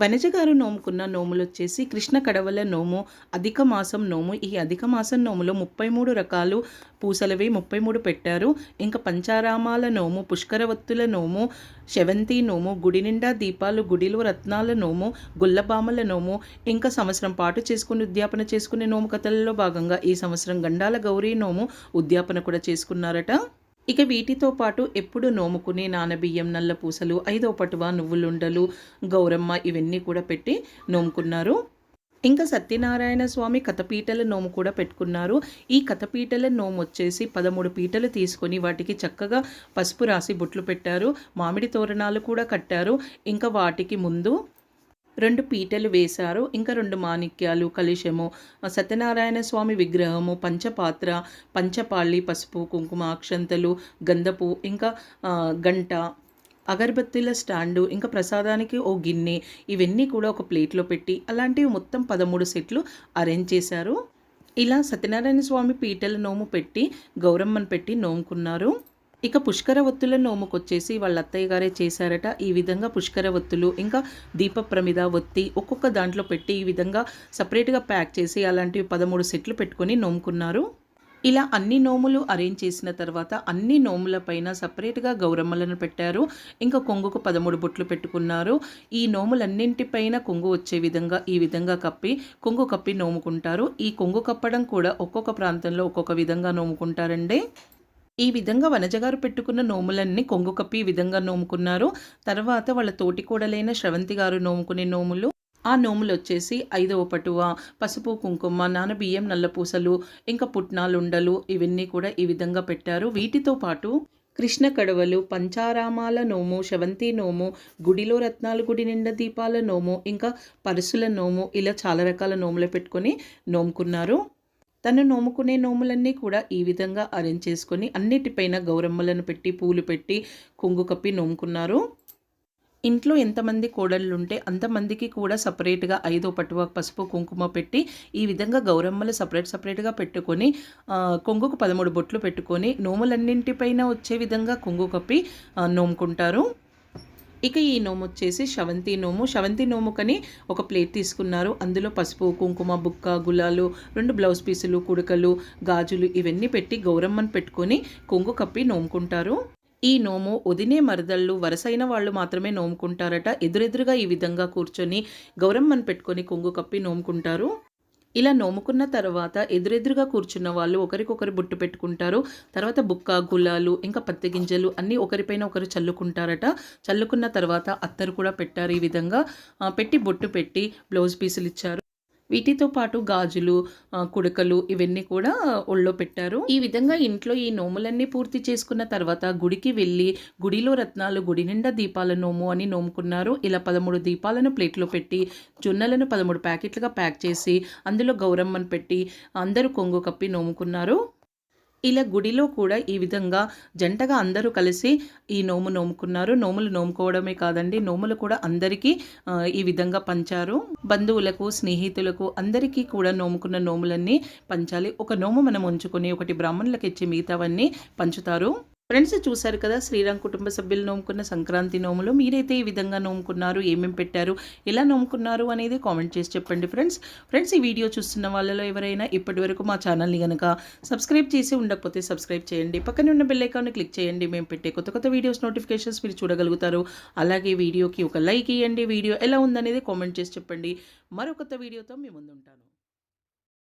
వనజ గారు నోముకున్న నోములొచ్చేసి కృష్ణ కడవల నోము, అధిక మాసం నోము. ఈ అధిక మాసం నోములో 33 రకాలు పూసలవి 33 పెట్టారు. ఇంకా పంచారామాల నోము, పుష్కరవత్తుల నోము, శవంతి నోము, గుడి నిండా దీపాలు, గుడిలో రత్నాల నోము, గుల్లబామల నోము, ఇంకా సంవత్సరం పాటు చేసుకుని ఉద్యాపన చేసుకునే నోము కథలలో భాగంగా ఈ సంవత్సరం గండాల గౌరీ నోము ఉద్యాపన కూడా చేసుకున్నారట. ఇక వీటితో పాటు ఎప్పుడు నోముకునే నానబియ్యం, నల్ల పూసలు, 5వ పటువ, నువ్వులుండలు, గౌరమ్మ ఇవన్నీ కూడా పెట్టి నోముకున్నారు. ఇంకా సత్యనారాయణ స్వామి కథపీటల నోము కూడా పెట్టుకున్నారు. ఈ కథపీటల నోము వచ్చేసి 13 పీటలు తీసుకొని వాటికి చక్కగా పసుపు రాసి బొట్లు పెట్టారు. మామిడి తోరణాలు కూడా కట్టారు. ఇంకా వాటికి ముందు 2 పీటలు వేశారు. ఇంకా 2 మాణిక్యాలు, కలశము, సత్యనారాయణ స్వామి విగ్రహము, పంచపాత్ర, పంచపాళి, పసుపు కుంకుమ, అక్షంతలు, గంధపు, ఇంకా గంట, అగరబత్తీల స్టాండు, ఇంకా ప్రసాదానికి ఓ గిన్నె, ఇవన్నీ కూడా ఒక ప్లేట్లో పెట్టి అలాంటివి మొత్తం 13 సెట్లు అరేంజ్ చేశారు. ఇలా సత్యనారాయణ స్వామి పీటల నోము పెట్టి గౌరమ్మను పెట్టి నోముకున్నారు. ఇక పుష్కర ఒత్తుల నోముకొచ్చేసి వాళ్ళ అత్తయ్య గారే చేశారట. ఈ విధంగా పుష్కర ఒత్తులు, ఇంకా దీప ప్రమిద ఒత్తి ఒక్కొక్క దాంట్లో పెట్టి ఈ విధంగా సపరేట్గా ప్యాక్ చేసి అలాంటివి 13 సెట్లు పెట్టుకొని నోముకున్నారు. ఇలా అన్ని నోములు అరేంజ్ చేసిన తర్వాత అన్ని నోముల పైన సపరేట్గా గౌరమ్మలను పెట్టారు. ఇంకా కొంగుకు 13 బొట్లు పెట్టుకున్నారు. ఈ నోములన్నింటిపైన కొంగు వచ్చే విధంగా ఈ విధంగా కప్పి కొంగు కప్పి నోముకుంటారు. ఈ కొంగు కప్పడం కూడా ఒక్కొక్క ప్రాంతంలో ఒక్కొక్క విధంగా నోముకుంటారండి. ఈ విధంగా వనజగారు పెట్టుకున్న నోములన్నీ కొంగు కప్పి ఈ విధంగా నోముకున్నారు. తర్వాత వాళ్ళ తోటి కోడలైన శ్రవంతి గారు నోముకునే నోములు, ఆ నోములు వచ్చేసి 5వ పటువ, పసుపు కుంకుమ, నానబియ్యం, నల్లపూసలు, ఇంకా పుట్నాలుండలు ఇవన్నీ కూడా ఈ విధంగా పెట్టారు. వీటితో పాటు కృష్ణ కడవలు, పంచారామాల నోము, శవంతి నోము, గుడిలో రత్నాలు, గుడి నిండా దీపాల నోము, ఇంకా పరశుల నోము, ఇలా చాలా రకాల నోములు పెట్టుకొని నోముకున్నారు. తను నోముకునే నోములన్నీ కూడా ఈ విధంగా అరేంజ్ చేసుకొని అన్నిటిపైన గౌరమ్మలను పెట్టి పూలు పెట్టి కొంగు కప్పి నోముకున్నారు. ఇంట్లో ఎంతమంది కోడళ్ళుంటే అంతమందికి కూడా సపరేట్గా 5వ పటువ పసుపు కుంకుమ పెట్టి ఈ విధంగా గౌరమ్మలు సపరేట్గా పెట్టుకొని కొంగుకు 13 బొట్లు పెట్టుకొని నోములన్నింటిపైన వచ్చే విధంగా కొంగు కప్పి నోముకుంటారు. ఇక ఈ నోము వచ్చేసి శవంతి నోము. శవంతి నోముకని ఒక ప్లేట్ తీసుకున్నారు. అందులో పసుపు కుంకుమ, బుక్క, గులాలు, 2 బ్లౌజ్ పీసులు, కుడకలు, గాజులు ఇవన్నీ పెట్టి గౌరమ్మను పెట్టుకొని కొంగు కప్పి నోముకుంటారు. ఈ నోము వదినే మరదళ్ళు వరసైన వాళ్ళు మాత్రమే నోముకుంటారట. ఎదురెదురుగా ఈ విధంగా కూర్చొని గౌరమ్మను పెట్టుకొని కొంగు కప్పి నోముకుంటారు. ఇలా నోముకున్న తర్వాత ఎదురెదురుగా కూర్చున్న వాళ్ళు ఒకరికొకరు బొట్టు పెట్టుకుంటారు. తర్వాత బుక్క, గులాలు, ఇంకా పత్తి గింజలు అన్నీ ఒకరిపైన ఒకరు చల్లుకుంటారట. చల్లుకున్న తర్వాత అత్తరు కూడా పెట్టారు. ఈ విధంగా పెట్టి బొట్టు పెట్టి బ్లౌజ్ పీసులు ఇచ్చారు. వీటితో పాటు గాజులు, కుడకలు ఇవన్నీ కూడా ఒళ్ళో పెట్టారు. ఈ విధంగా ఇంట్లో ఈ నోములన్నీ పూర్తి చేసుకున్న తర్వాత గుడికి వెళ్ళి గుడిలో రత్నాలు, గుడి నిండా దీపాల నోము అని నోముకున్నారు. ఇలా 13 దీపాలను ప్లేట్లో పెట్టి జొన్నలను 13 ప్యాకెట్లుగా ప్యాక్ చేసి అందులో గౌరమ్మను పెట్టి అందరూ కొంగు కప్పి నోముకున్నారు. ఇలా గుడిలో కూడా ఈ విధంగా జంటగా అందరూ కలిసి ఈ నోము నోముకున్నారు. నోములు నోముకోవడమే కాదండి, నోములు కూడా అందరికీ ఈ విధంగా పంచారు. బంధువులకు, స్నేహితులకు అందరికీ కూడా నోముకున్న నోములన్నీ పంచాలి. ఒక నోము మనం ఉంచుకొని ఒకటి బ్రాహ్మణులకు ఇచ్చి మిగతావన్నీ పంచుతారు. ఫ్రెండ్స్ చూశారు కదా శ్రీరామ్ కుటుంబ సభ్యులు నోముకున్న సంక్రాంతి నోములు. మీరైతే ఈ విధంగా నోముకున్నారు, ఏమేమి పెట్టారు, ఎలా నోముకున్నారు అనేది కామెంట్ చేసి చెప్పండి ఫ్రెండ్స్ ఈ వీడియో చూస్తున్న వాళ్ళలో ఎవరైనా ఇప్పటి వరకు మా ఛానల్ని కనుక సబ్స్క్రైబ్ చేసి ఉండకపోతే సబ్స్క్రైబ్ చేయండి. పక్కనే ఉన్న బెల్ ఐకాన్ని క్లిక్ చేయండి. మేము పెట్టే కొత్త వీడియోస్ నోటిఫికేషన్స్ మీరు చూడగలుగుతారు. అలాగే వీడియోకి ఒక లైక్ ఇవ్వండి. వీడియో ఎలా ఉందనేది కామెంట్ చేసి చెప్పండి. మరో కొత్త వీడియోతో మీ ముందు ఉంటాను.